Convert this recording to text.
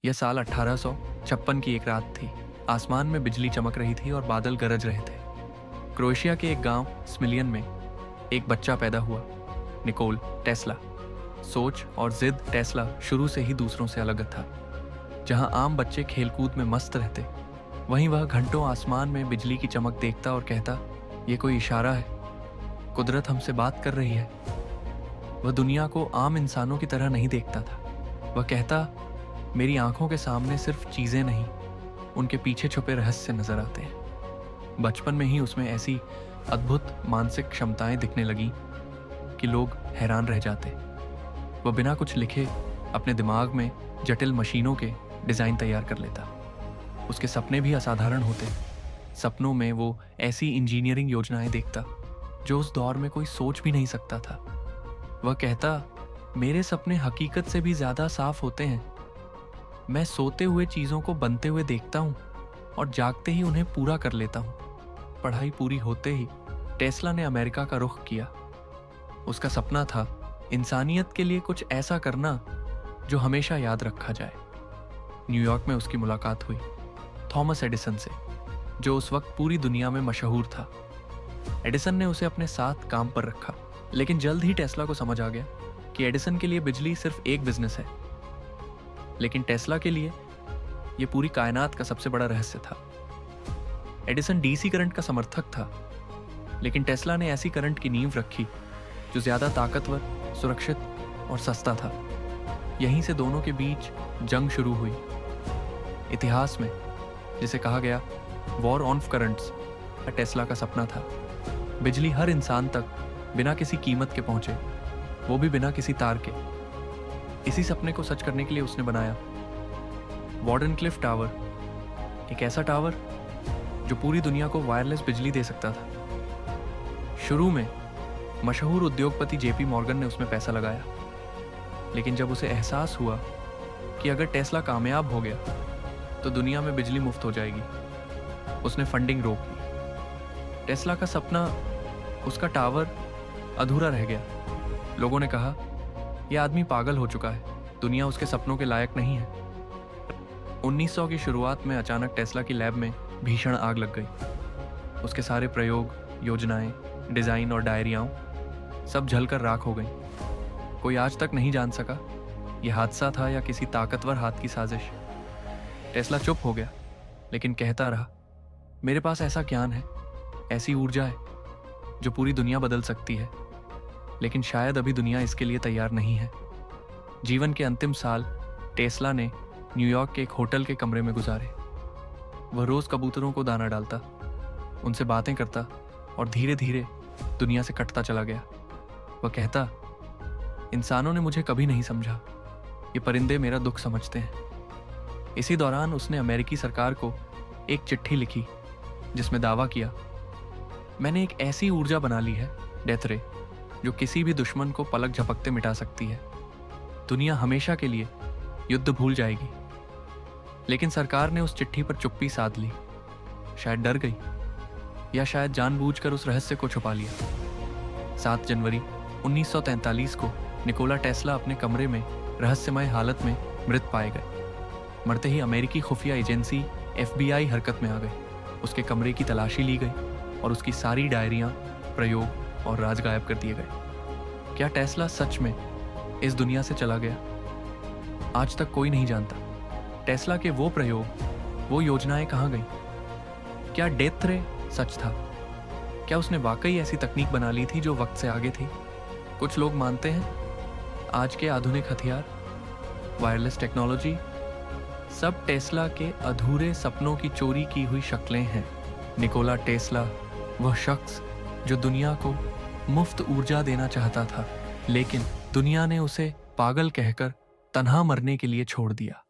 यह साल 1856 की एक रात थी। आसमान में बिजली चमक रही थी और बादल गरज रहे थे। क्रोएशिया के एक गांव स्मिलियन में एक बच्चा पैदा हुआ, निकोल टेस्ला। सोच और जिद टेस्ला शुरू से ही दूसरों से अलग था। जहां आम बच्चे खेलकूद में मस्त रहते, वहीं वह घंटों आसमान में बिजली की चमक देखता और कहता, ये कोई इशारा है, कुदरत हमसे बात कर रही है। वह दुनिया को आम इंसानों की तरह नहीं देखता था। वह कहता, मेरी आंखों के सामने सिर्फ चीजें नहीं, उनके पीछे छुपे रहस्य नजर आते हैं। बचपन में ही उसमें ऐसी अद्भुत मानसिक क्षमताएं दिखने लगी कि लोग हैरान रह जाते। वह बिना कुछ लिखे अपने दिमाग में जटिल मशीनों के डिजाइन तैयार कर लेता। उसके सपने भी असाधारण होते। सपनों में वो ऐसी इंजीनियरिंग योजनाएं देखता जो उस दौर में कोई सोच भी नहीं सकता था। वह कहता, मेरे सपने हकीकत से भी ज्यादा साफ होते हैं। मैं सोते हुए चीजों को बनते हुए देखता हूं और जागते ही उन्हें पूरा कर लेता हूं। पढ़ाई पूरी होते ही टेस्ला ने अमेरिका का रुख किया। उसका सपना था इंसानियत के लिए कुछ ऐसा करना जो हमेशा याद रखा जाए। न्यूयॉर्क में उसकी मुलाकात हुई थॉमस एडिसन से, जो उस वक्त पूरी दुनिया में मशहूर था। एडिसन ने उसे अपने साथ काम पर रखा, लेकिन जल्द ही टेस्ला को समझ आ गया कि एडिसन के लिए बिजली सिर्फ एक बिजनेस है, लेकिन टेस्ला के लिए यह पूरी कायनात का सबसे बड़ा रहस्य था। एडिसन डीसी करंट का समर्थक था, लेकिन टेस्ला ने ऐसी करंट की नींव रखी जो ज्यादा ताकतवर, सुरक्षित और सस्ता था। यहीं से दोनों के बीच जंग शुरू हुई। इतिहास में जिसे कहा गया वॉर ऑन करंट्स, टेस्ला का सपना था बिजली हर इंसान तक बिना किसी कीमत के पहुंचे, वो भी बिना किसी तार के। इसी सपने को सच करने के लिए उसने बनाया वार्डनक्लिफ टावर, एक ऐसा टावर जो पूरी दुनिया को वायरलेस बिजली दे सकता था। शुरू में मशहूर उद्योगपति जेपी मॉर्गन ने उसमें पैसा लगाया, लेकिन जब उसे एहसास हुआ कि अगर टेस्ला कामयाब हो गया तो दुनिया में बिजली मुफ्त हो जाएगी, उसने फंडिंग रोक दी। टेस्ला का सपना, उसका टावर अधूरा रह गया। लोगों ने कहा, यह आदमी पागल हो चुका है, दुनिया उसके सपनों के लायक नहीं है। 1900 की शुरुआत में अचानक टेस्ला की लैब में भीषण आग लग गई। उसके सारे प्रयोग, योजनाएं, डिजाइन और डायरियां सब जलकर राख हो गईं। कोई आज तक नहीं जान सका यह हादसा था या किसी ताकतवर हाथ की साजिश। टेस्ला चुप हो गया, लेकिन कहता रहा, मेरे पास ऐसा ज्ञान है, ऐसी ऊर्जा है जो पूरी दुनिया बदल सकती है, लेकिन शायद अभी दुनिया इसके लिए तैयार नहीं है। जीवन के अंतिम साल टेस्ला ने न्यूयॉर्क के एक होटल के कमरे में गुजारे। वह रोज कबूतरों को दाना डालता, उनसे बातें करता और धीरे धीरे दुनिया से कटता चला गया। वह कहता, इंसानों ने मुझे कभी नहीं समझा, ये परिंदे मेरा दुख समझते हैं। इसी दौरान उसने अमेरिकी सरकार को एक चिट्ठी लिखी जिसमें दावा किया, मैंने एक ऐसी ऊर्जा बना ली है, डेथ रे, जो किसी भी दुश्मन को पलक झपकते मिटा सकती है। दुनिया हमेशा के लिए युद्ध भूल जाएगी। लेकिन सरकार ने उस चिट्ठी पर चुप्पी साध ली। शायद डर गई, या शायद जानबूझकर उस रहस्य को छुपा लिया। 7 जनवरी 1943 को निकोला टेस्ला अपने कमरे में रहस्यमय हालत में मृत पाए गए। मरते ही अमेरिकी खुफिया एजेंसी FBI हरकत में आ गई। उसके कमरे की तलाशी ली गई और उसकी सारी डायरियां, प्रयोग और राज गायब कर दिए गए। क्या टेस्ला सच में इस दुनिया से चला गया? आज तक कोई नहीं जानता। टेस्ला के वो प्रयोग, वो योजनाएं कहाँ गईं? क्या डेथ रे सच था? क्या उसने वाकई ऐसी तकनीक बना ली थी जो वक्त से आगे थी? कुछ लोग मानते हैं आज के आधुनिक हथियार, वायरलेस टेक्नोलॉजी, सब टेस्ला के अधूरे सपनों की चोरी की हुई शक्लें हैं। निकोला टेस्ला, वह शख्स जो दुनिया को मुफ्त ऊर्जा देना चाहता था, लेकिन दुनिया ने उसे पागल कहकर तन्हा मरने के लिए छोड़ दिया।